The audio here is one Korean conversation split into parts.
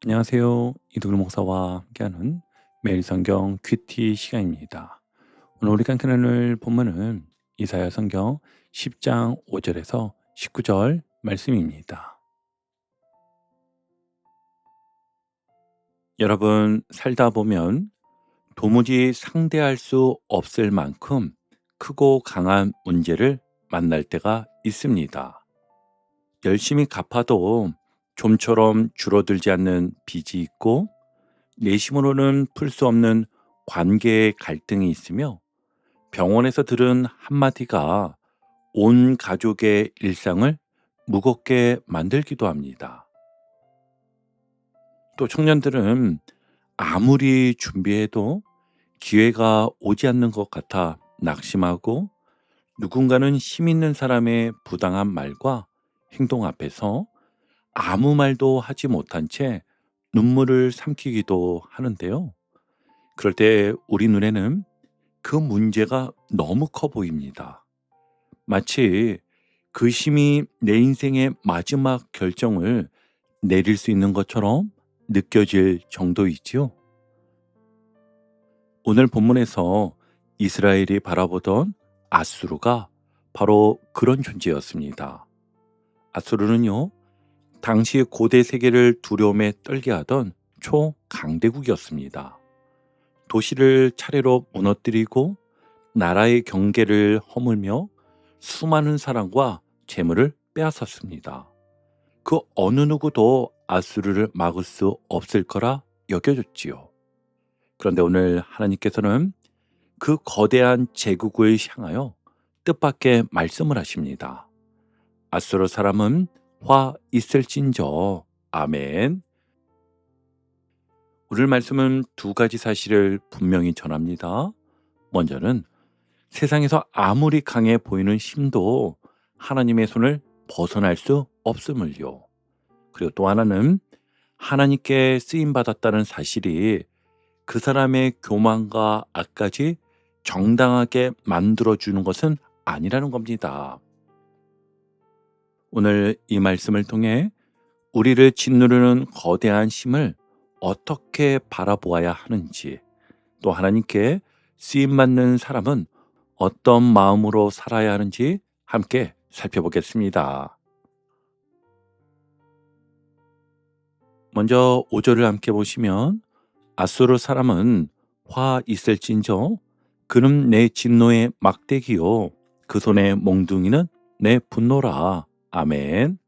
안녕하세요. 이두글 목사와 함께하는 매일 성경 큐티 시간입니다. 오늘 우리가 함께 나눌 본문은 이사야 성경 10장 5절에서 19절 말씀입니다. 여러분, 살다 보면 도무지 상대할 수 없을 만큼 크고 강한 문제를 만날 때가 있습니다. 열심히 갚아도 좀처럼 줄어들지 않는 빚이 있고, 내심으로는 풀 수 없는 관계의 갈등이 있으며, 병원에서 들은 한마디가 온 가족의 일상을 무겁게 만들기도 합니다. 또 청년들은 아무리 준비해도 기회가 오지 않는 것 같아 낙심하고, 누군가는 힘 있는 사람의 부당한 말과 행동 앞에서 아무 말도 하지 못한 채 눈물을 삼키기도 하는데요. 그럴 때 우리 눈에는 그 문제가 너무 커 보입니다. 마치 그 힘이 내 인생의 마지막 결정을 내릴 수 있는 것처럼 느껴질 정도이지요. 오늘 본문에서 이스라엘이 바라보던 아수르가 바로 그런 존재였습니다. 아수르는요, 당시 고대 세계를 두려움에 떨게 하던 초강대국이었습니다. 도시를 차례로 무너뜨리고 나라의 경계를 허물며 수많은 사람과 재물을 빼앗았습니다. 그 어느 누구도 아수르를 막을 수 없을 거라 여겨졌지요. 그런데 오늘 하나님께서는 그 거대한 제국을 향하여 뜻밖의 말씀을 하십니다. 아수르 사람은 화 있을진저. 아멘. 오늘 말씀은 두 가지 사실을 분명히 전합니다. 먼저는 세상에서 아무리 강해 보이는 힘도 하나님의 손을 벗어날 수 없음을요. 그리고 또 하나는 하나님께 쓰임받았다는 사실이 그 사람의 교만과 악까지 정당하게 만들어주는 것은 아니라는 겁니다. 오늘 이 말씀을 통해 우리를 짓누르는 거대한 힘을 어떻게 바라보아야 하는지, 또 하나님께 쓰임받는 사람은 어떤 마음으로 살아야 하는지 함께 살펴보겠습니다. 먼저 5절을 함께 보시면, 아수르 사람은 화 있을진저, 그는 내 진노의 막대기요, 그 손의 몽둥이는 내 분노라. 아멘.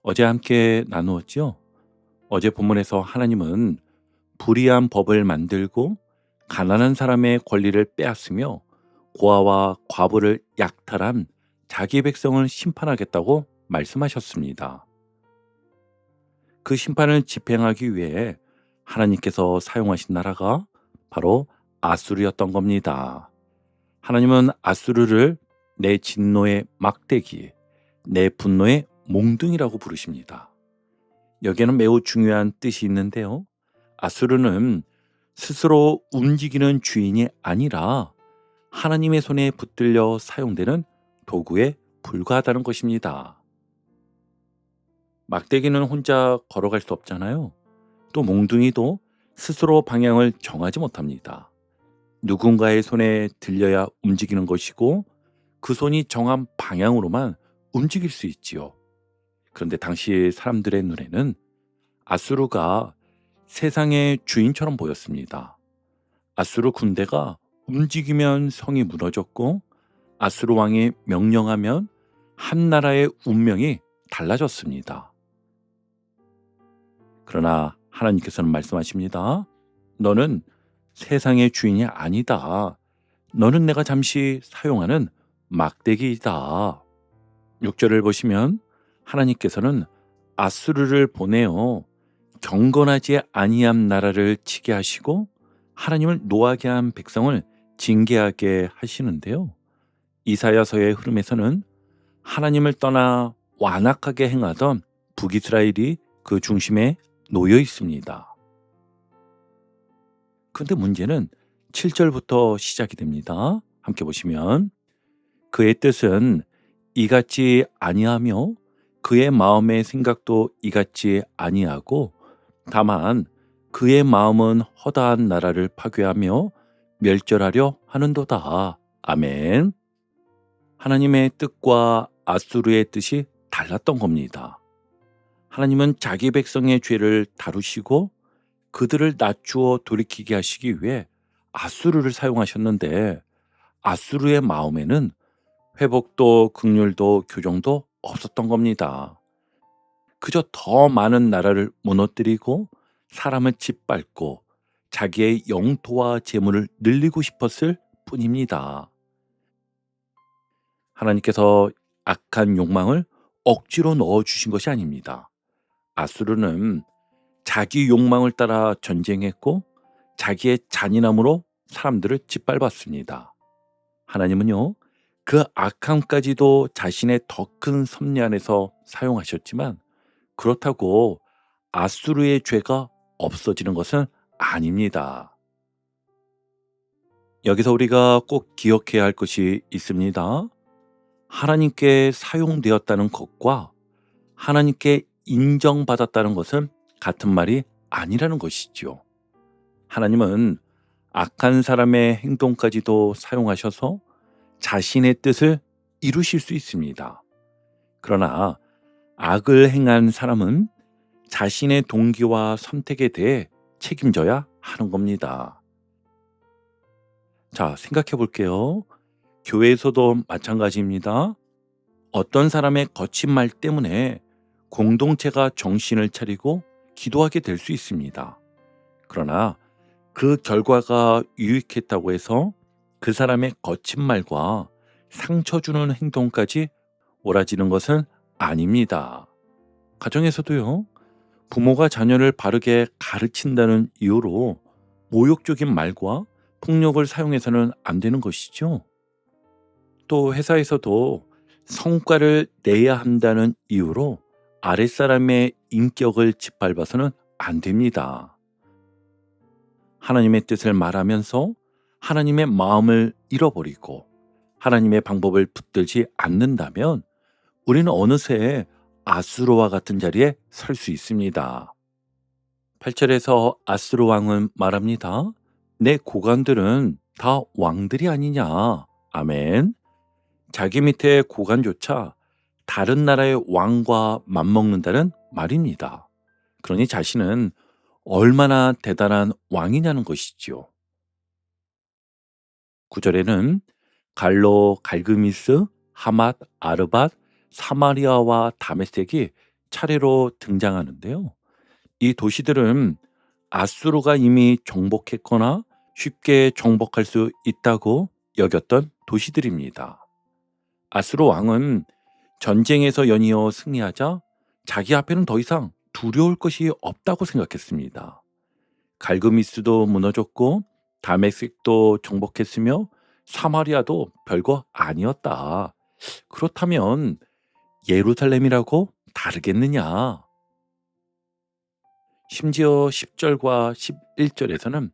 어제 함께 나누었죠. 어제 본문에서 하나님은 불의한 법을 만들고 가난한 사람의 권리를 빼앗으며 고아와 과부를 약탈한 자기 백성을 심판하겠다고 말씀하셨습니다. 그 심판을 집행하기 위해 하나님께서 사용하신 나라가 바로 아수르였던 겁니다. 하나님은 아수르를 내 진노의 막대기, 내 분노의 몽둥이라고 부르십니다. 여기에는 매우 중요한 뜻이 있는데요. 아수르는 스스로 움직이는 주인이 아니라 하나님의 손에 붙들려 사용되는 도구에 불과하다는 것입니다. 막대기는 혼자 걸어갈 수 없잖아요. 또 몽둥이도 스스로 방향을 정하지 못합니다. 누군가의 손에 들려야 움직이는 것이고, 그 손이 정한 방향으로만 움직일 수 있지요. 그런데 당시 사람들의 눈에는 아수르가 세상의 주인처럼 보였습니다. 아수르 군대가 움직이면 성이 무너졌고, 아수르 왕이 명령하면 한 나라의 운명이 달라졌습니다. 그러나 하나님께서는 말씀하십니다. 너는 세상의 주인이 아니다. 너는 내가 잠시 사용하는 막대기이다. 6절을 보시면 하나님께서는 아수르를 보내어 경건하지 아니한 나라를 치게 하시고 하나님을 노하게 한 백성을 징계하게 하시는데요. 이사야서의 흐름에서는 하나님을 떠나 완악하게 행하던 북이스라엘이 그 중심에 놓여 있습니다. 그런데 문제는 7절부터 시작이 됩니다. 함께 보시면, 그의 뜻은 이같지 아니하며 그의 마음의 생각도 이같지 아니하고 다만 그의 마음은 허다한 나라를 파괴하며 멸절하려 하는도다. 아멘. 하나님의 뜻과 아수르의 뜻이 달랐던 겁니다. 하나님은 자기 백성의 죄를 다루시고 그들을 낮추어 돌이키게 하시기 위해 아수르를 사용하셨는데, 아수르의 마음에는 회복도 긍휼도 교정도 없었던 겁니다. 그저 더 많은 나라를 무너뜨리고 사람을 짓밟고 자기의 영토와 재물을 늘리고 싶었을 뿐입니다. 하나님께서 악한 욕망을 억지로 넣어주신 것이 아닙니다. 아수르는 자기 욕망을 따라 전쟁했고 자기의 잔인함으로 사람들을 짓밟았습니다. 하나님은요, 그 악함까지도 자신의 더 큰 섭리 안에서 사용하셨지만, 그렇다고 아수르의 죄가 없어지는 것은 아닙니다. 여기서 우리가 꼭 기억해야 할 것이 있습니다. 하나님께 사용되었다는 것과 하나님께 인정받았다는 것은 같은 말이 아니라는 것이지요. 하나님은 악한 사람의 행동까지도 사용하셔서 자신의 뜻을 이루실 수 있습니다. 그러나 악을 행한 사람은 자신의 동기와 선택에 대해 책임져야 하는 겁니다. 자, 생각해 볼게요. 교회에서도 마찬가지입니다. 어떤 사람의 거친 말 때문에 공동체가 정신을 차리고 기도하게 될 수 있습니다. 그러나 그 결과가 유익했다고 해서 그 사람의 거친 말과 상처 주는 행동까지 옳아지는 것은 아닙니다. 가정에서도요, 부모가 자녀를 바르게 가르친다는 이유로 모욕적인 말과 폭력을 사용해서는 안 되는 것이죠. 또 회사에서도 성과를 내야 한다는 이유로 아랫사람의 인격을 짓밟아서는 안 됩니다. 하나님의 뜻을 말하면서 하나님의 마음을 잃어버리고 하나님의 방법을 붙들지 않는다면 우리는 어느새 아수르와 같은 자리에 설 수 있습니다. 8절에서 아수르 왕은 말합니다. 내 고관들은 다 왕들이 아니냐. 아멘. 자기 밑에 고관조차 다른 나라의 왕과 맞먹는다는 말입니다. 그러니 자신은 얼마나 대단한 왕이냐는 것이지요. 9절에는 갈로, 갈그미스, 하맛, 아르밧, 사마리아와 다메섹이 차례로 등장하는데요. 이 도시들은 아수르가 이미 정복했거나 쉽게 정복할 수 있다고 여겼던 도시들입니다. 아수르 왕은 전쟁에서 연이어 승리하자 자기 앞에는 더 이상 두려울 것이 없다고 생각했습니다. 갈그미스도 무너졌고 다메섹도 정복했으며 사마리아도 별거 아니었다. 그렇다면 예루살렘이라고 다르겠느냐? 심지어 10절과 11절에서는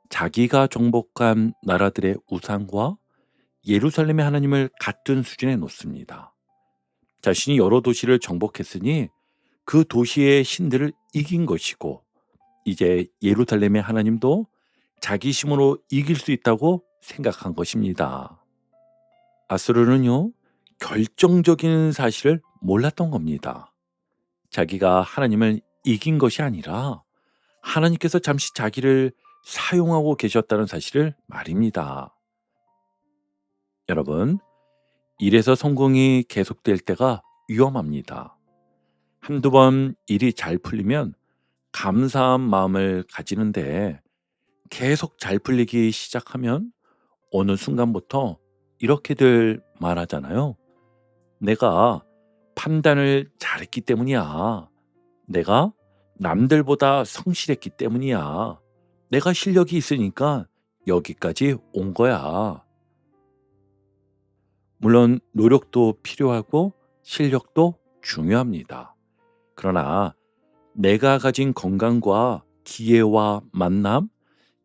자기가 정복한 나라들의 우상과 예루살렘의 하나님을 같은 수준에 놓습니다. 자신이 여러 도시를 정복했으니 그 도시의 신들을 이긴 것이고 이제 예루살렘의 하나님도 자기 힘으로 이길 수 있다고 생각한 것입니다. 아수르는요, 결정적인 사실을 몰랐던 겁니다. 자기가 하나님을 이긴 것이 아니라 하나님께서 잠시 자기를 사용하고 계셨다는 사실을 말입니다. 여러분, 일에서 성공이 계속될 때가 위험합니다. 한두 번 일이 잘 풀리면 감사한 마음을 가지는데 계속 잘 풀리기 시작하면 어느 순간부터 이렇게들 말하잖아요. 내가 판단을 잘했기 때문이야. 내가 남들보다 성실했기 때문이야. 내가 실력이 있으니까 여기까지 온 거야. 물론 노력도 필요하고 실력도 중요합니다. 그러나 내가 가진 건강과 기회와 만남,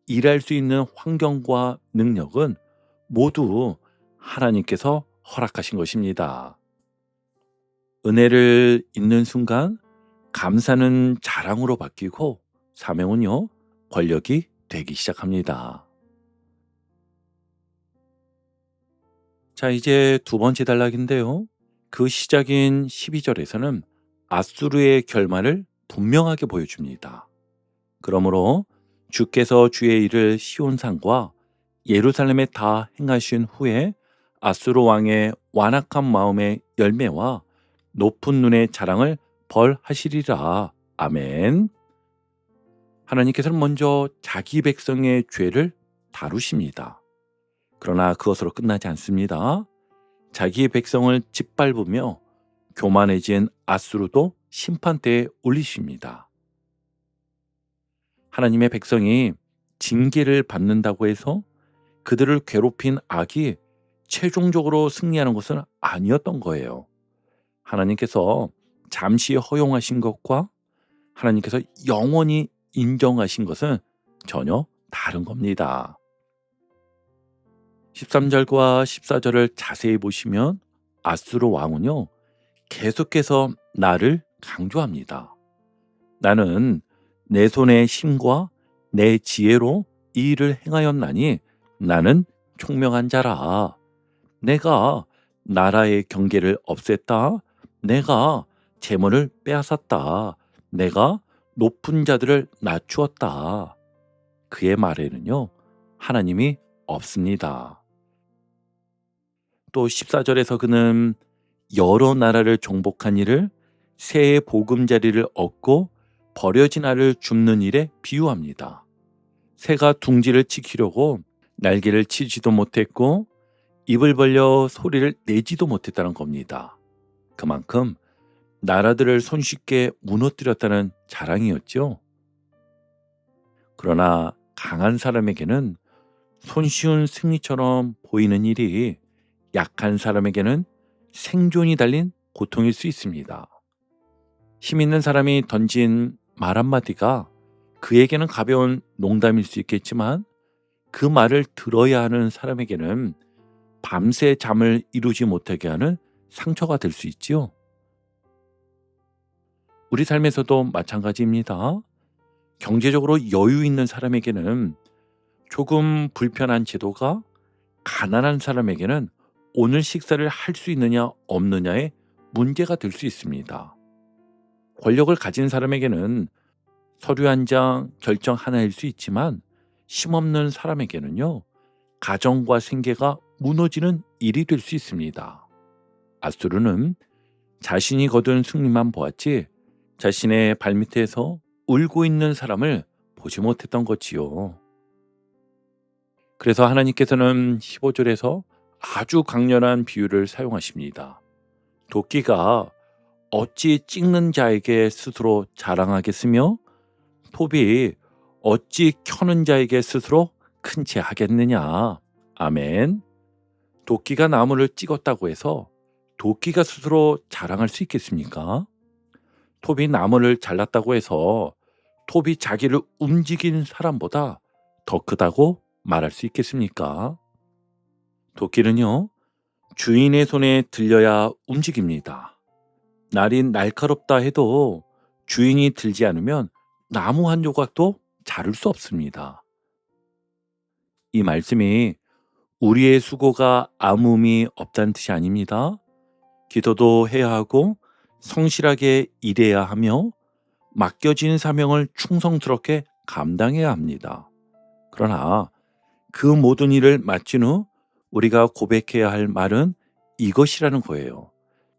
일할 수 있는 환경과 능력은 모두 하나님께서 허락하신 것입니다. 은혜를 잊는 순간 감사는 자랑으로 바뀌고 사명은요, 권력이 되기 시작합니다. 자, 이제 두 번째 단락인데요. 그 시작인 12절에서는 아수르의 결말을 분명하게 보여줍니다. 그러므로 주께서 주의 일을 시온산과 예루살렘에 다 행하신 후에 아수르 왕의 완악한 마음의 열매와 높은 눈의 자랑을 벌하시리라. 아멘. 하나님께서는 먼저 자기 백성의 죄를 다루십니다. 그러나 그것으로 끝나지 않습니다. 자기 백성을 짓밟으며 교만해진 아수르도 심판대에 올리십니다. 하나님의 백성이 징계를 받는다고 해서 그들을 괴롭힌 악이 최종적으로 승리하는 것은 아니었던 거예요. 하나님께서 잠시 허용하신 것과 하나님께서 영원히 인정하신 것은 전혀 다른 겁니다. 13절과 14절을 자세히 보시면 아수르 왕은요, 계속해서 나를 강조합니다. 나는 내 손의 힘과 내 지혜로 이 일을 행하였나니 나는 총명한 자라. 내가 나라의 경계를 없앴다. 내가 재물을 빼앗았다. 내가 높은 자들을 낮추었다. 그의 말에는요, 하나님이 없습니다. 또 14절에서 그는 여러 나라를 정복한 이를 새의 보금자리를 얻고 버려진 알을 줍는 일에 비유합니다. 새가 둥지를 지키려고 날개를 치지도 못했고 입을 벌려 소리를 내지도 못했다는 겁니다. 그만큼 나라들을 손쉽게 무너뜨렸다는 자랑이었죠. 그러나 강한 사람에게는 손쉬운 승리처럼 보이는 일이 약한 사람에게는 생존이 달린 고통일 수 있습니다. 힘 있는 사람이 던진 말 한마디가 그에게는 가벼운 농담일 수 있겠지만 그 말을 들어야 하는 사람에게는 밤새 잠을 이루지 못하게 하는 상처가 될 수 있지요. 우리 삶에서도 마찬가지입니다. 경제적으로 여유 있는 사람에게는 조금 불편한 제도가 가난한 사람에게는 오늘 식사를 할 수 있느냐 없느냐의 문제가 될 수 있습니다. 권력을 가진 사람에게는 서류 한 장 결정 하나일 수 있지만 힘없는 사람에게는요, 가정과 생계가 무너지는 일이 될 수 있습니다. 아수르는 자신이 거둔 승리만 보았지 자신의 발밑에서 울고 있는 사람을 보지 못했던 거지요. 그래서 하나님께서는 15절에서 아주 강렬한 비유를 사용하십니다. 도끼가 어찌 찍는 자에게 스스로 자랑하겠으며 톱이 어찌 켜는 자에게 스스로 큰 채 하겠느냐. 아멘. 도끼가 나무를 찍었다고 해서 도끼가 스스로 자랑할 수 있겠습니까? 톱이 나무를 잘랐다고 해서 톱이 자기를 움직인 사람보다 더 크다고 말할 수 있겠습니까? 도끼는요, 주인의 손에 들려야 움직입니다. 날이 날카롭다 해도 주인이 들지 않으면 나무 한 조각도 자를 수 없습니다. 이 말씀이 우리의 수고가 아무 의미 없다는 뜻이 아닙니다. 기도도 해야 하고 성실하게 일해야 하며 맡겨진 사명을 충성스럽게 감당해야 합니다. 그러나 그 모든 일을 마친 후 우리가 고백해야 할 말은 이것이라는 거예요.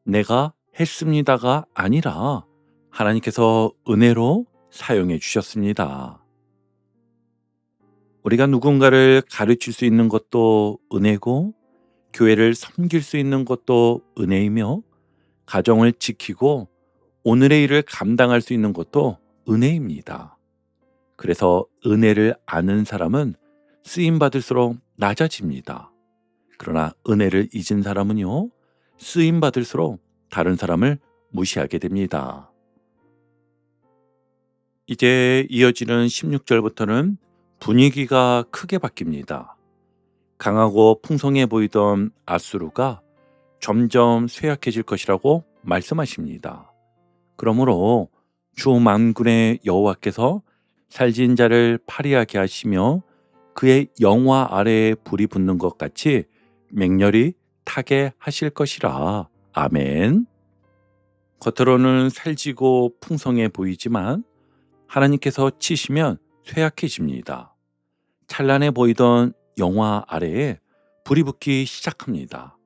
내가 했습니다가 아니라 하나님께서 은혜로 사용해 주셨습니다. 우리가 누군가를 가르칠 수 있는 것도 은혜고 교회를 섬길 수 있는 것도 은혜이며 가정을 지키고 오늘의 일을 감당할 수 있는 것도 은혜입니다. 그래서 은혜를 아는 사람은 쓰임받을수록 낮아집니다. 그러나 은혜를 잊은 사람은요, 쓰임받을수록 다른 사람을 무시하게 됩니다. 이제 이어지는 16절부터는 분위기가 크게 바뀝니다. 강하고 풍성해 보이던 아수르가 점점 쇠약해질 것이라고 말씀하십니다. 그러므로 주 만군의 여호와께서 살진 자를 파리하게 하시며 그의 영화 아래에 불이 붙는 것 같이 맹렬히 타게 하실 것이라. 아멘. 겉으로는 살지고 풍성해 보이지만 하나님께서 치시면 쇠약해집니다. 찬란해 보이던 영화 아래에 불이 붙기 시작합니다.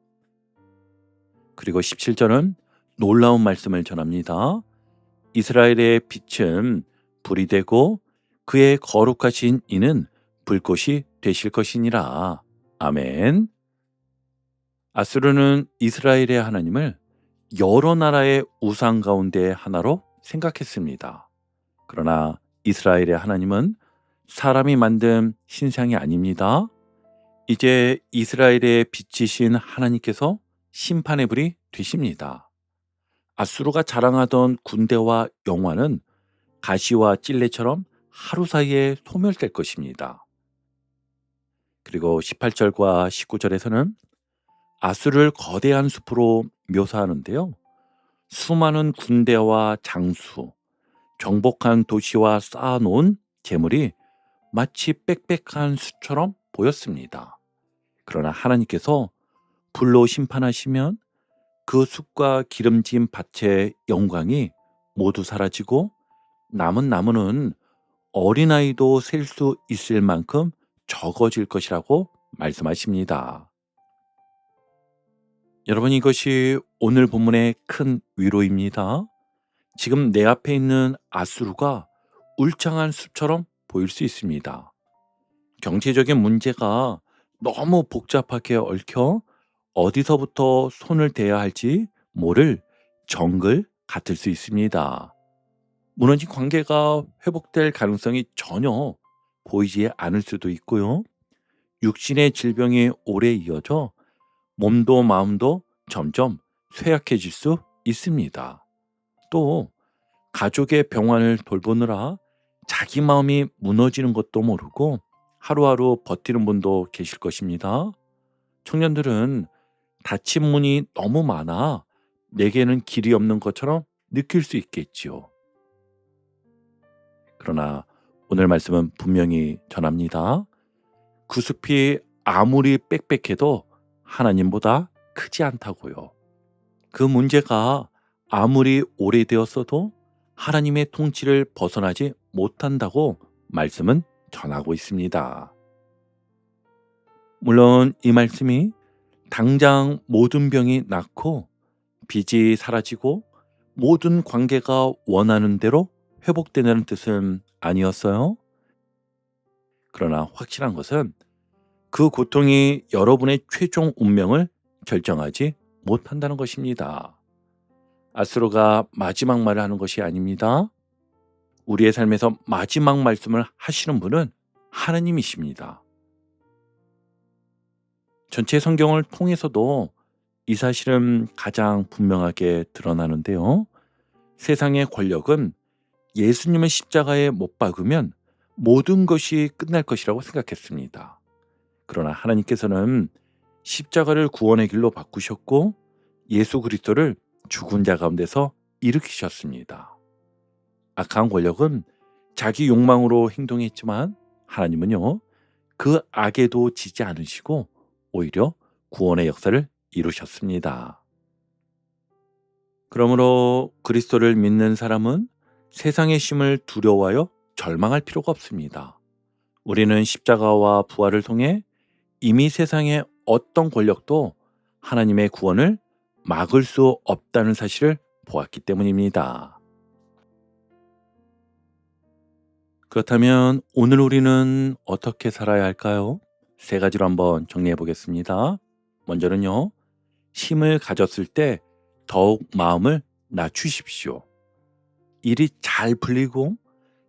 그리고 17절은 놀라운 말씀을 전합니다. 이스라엘의 빛은 불이 되고 그의 거룩하신 이는 불꽃이 되실 것이니라. 아멘. 아수르는 이스라엘의 하나님을 여러 나라의 우상 가운데 하나로 생각했습니다. 그러나 이스라엘의 하나님은 사람이 만든 신상이 아닙니다. 이제 이스라엘의 빛이신 하나님께서 심판의 불이 되십니다. 아수르가 자랑하던 군대와 영화는 가시와 찔레처럼 하루 사이에 소멸될 것입니다. 그리고 18절과 19절에서는 아수르를 거대한 숲으로 묘사하는데요. 수많은 군대와 장수, 정복한 도시와 쌓아놓은 재물이 마치 빽빽한 숲처럼 보였습니다. 그러나 하나님께서 불로 심판하시면 그 숲과 기름진 밭의 영광이 모두 사라지고 남은 나무는 어린아이도 셀 수 있을 만큼 적어질 것이라고 말씀하십니다. 여러분, 이것이 오늘 본문의 큰 위로입니다. 지금 내 앞에 있는 아수르가 울창한 숲처럼 보일 수 있습니다. 경제적인 문제가 너무 복잡하게 얽혀 어디서부터 손을 대야 할지 모를 정글 같을 수 있습니다. 무너진 관계가 회복될 가능성이 전혀 보이지 않을 수도 있고요. 육신의 질병이 오래 이어져 몸도 마음도 점점 쇠약해질 수 있습니다. 또 가족의 병환을 돌보느라 자기 마음이 무너지는 것도 모르고 하루하루 버티는 분도 계실 것입니다. 청년들은 닫힌 문이 너무 많아 내게는 길이 없는 것처럼 느낄 수 있겠지요. 그러나 오늘 말씀은 분명히 전합니다. 그 숲이 아무리 빽빽해도 하나님보다 크지 않다고요. 그 문제가 아무리 오래되었어도 하나님의 통치를 벗어나지 못한다고 말씀은 전하고 있습니다. 물론 이 말씀이 당장 모든 병이 낫고 빚이 사라지고 모든 관계가 원하는 대로 회복되는 뜻은 아니었어요. 그러나 확실한 것은 그 고통이 여러분의 최종 운명을 결정하지 못한다는 것입니다. 아수르가 마지막 말을 하는 것이 아닙니다. 우리의 삶에서 마지막 말씀을 하시는 분은 하나님이십니다. 전체 성경을 통해서도 이 사실은 가장 분명하게 드러나는데요. 세상의 권력은 예수님을 십자가에 못 박으면 모든 것이 끝날 것이라고 생각했습니다. 그러나 하나님께서는 십자가를 구원의 길로 바꾸셨고 예수 그리스도를 죽은 자 가운데서 일으키셨습니다. 악한 권력은 자기 욕망으로 행동했지만 하나님은요, 그 악에도 지지 않으시고 오히려 구원의 역사를 이루셨습니다. 그러므로 그리스도를 믿는 사람은 세상의 심을 두려워하여 절망할 필요가 없습니다. 우리는 십자가와 부활을 통해 이미 세상의 어떤 권력도 하나님의 구원을 막을 수 없다는 사실을 보았기 때문입니다. 그렇다면 오늘 우리는 어떻게 살아야 할까요? 세 가지로 한번 정리해 보겠습니다. 먼저는요, 힘을 가졌을 때 더욱 마음을 낮추십시오. 일이 잘 풀리고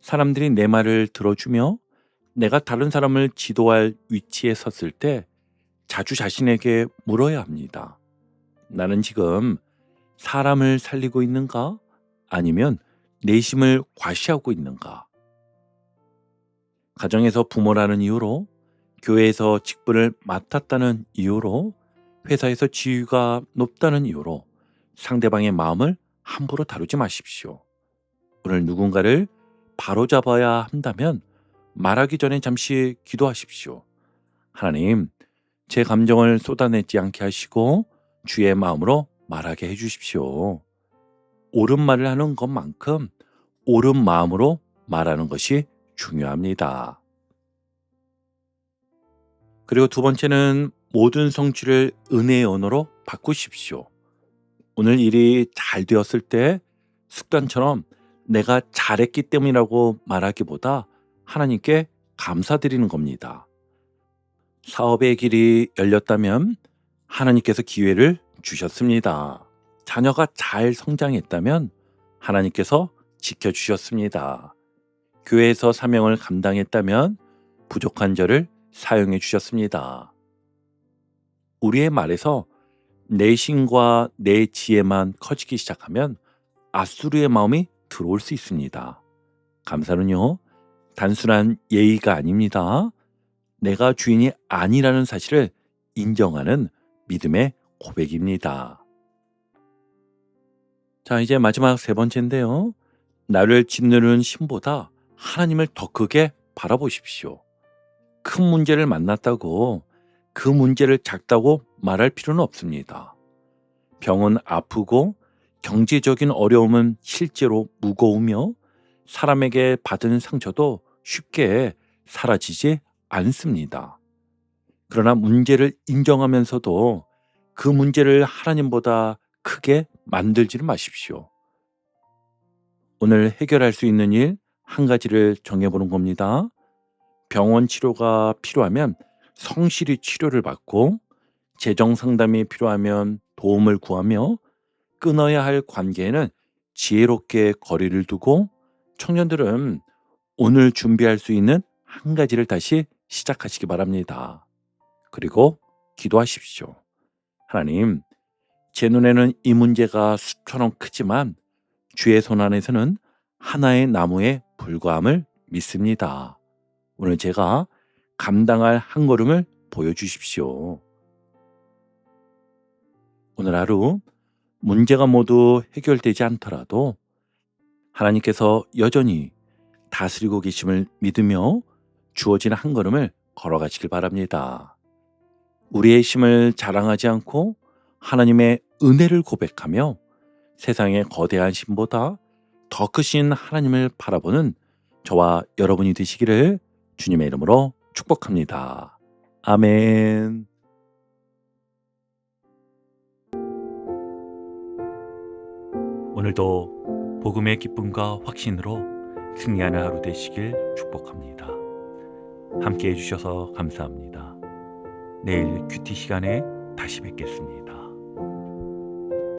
사람들이 내 말을 들어주며 내가 다른 사람을 지도할 위치에 섰을 때 자주 자신에게 물어야 합니다. 나는 지금 사람을 살리고 있는가? 아니면 내심을 과시하고 있는가? 가정에서 부모라는 이유로, 교회에서 직분을 맡았다는 이유로, 회사에서 지위가 높다는 이유로 상대방의 마음을 함부로 다루지 마십시오. 오늘 누군가를 바로잡아야 한다면 말하기 전에 잠시 기도하십시오. 하나님, 제 감정을 쏟아내지 않게 하시고 주의 마음으로 말하게 해주십시오. 옳은 말을 하는 것만큼 옳은 마음으로 말하는 것이 중요합니다. 그리고 두 번째는 모든 성취를 은혜의 언어로 바꾸십시오. 오늘 일이 잘 되었을 때 습관처럼 내가 잘했기 때문이라고 말하기보다 하나님께 감사드리는 겁니다. 사업의 길이 열렸다면 하나님께서 기회를 주셨습니다. 자녀가 잘 성장했다면 하나님께서 지켜주셨습니다. 교회에서 사명을 감당했다면 부족한 저를 사용해 주셨습니다. 우리의 말에서 내 신과 내 지혜만 커지기 시작하면 앗수르의 마음이 들어올 수 있습니다. 감사는요, 단순한 예의가 아닙니다. 내가 주인이 아니라는 사실을 인정하는 믿음의 고백입니다. 자, 이제 마지막 세 번째인데요. 나를 짓누르는 신보다 하나님을 더 크게 바라보십시오. 큰 문제를 만났다고 그 문제를 작다고 말할 필요는 없습니다. 병은 아프고 경제적인 어려움은 실제로 무거우며 사람에게 받은 상처도 쉽게 사라지지 않습니다. 그러나 문제를 인정하면서도 그 문제를 하나님보다 크게 만들지는 마십시오. 오늘 해결할 수 있는 일 한 가지를 정해보는 겁니다. 병원 치료가 필요하면 성실히 치료를 받고 재정 상담이 필요하면 도움을 구하며 끊어야 할 관계에는 지혜롭게 거리를 두고 청년들은 오늘 준비할 수 있는 한 가지를 다시 시작하시기 바랍니다. 그리고 기도하십시오. 하나님, 제 눈에는 이 문제가 숲처럼 크지만 주의 손 안에서는 하나의 나무에 불과함을 믿습니다. 오늘 제가 감당할 한 걸음을 보여주십시오. 오늘 하루 문제가 모두 해결되지 않더라도 하나님께서 여전히 다스리고 계심을 믿으며 주어진 한 걸음을 걸어가시길 바랍니다. 우리의 힘을 자랑하지 않고 하나님의 은혜를 고백하며 세상의 거대한 신보다 더 크신 하나님을 바라보는 저와 여러분이 되시기를 주님의 이름으로 축복합니다. 아멘. 오늘도 복음의 기쁨과 확신으로 승리하는 하루 되시길 축복합니다. 함께 해주셔서 감사합니다. 내일 큐티 시간에 다시 뵙겠습니다.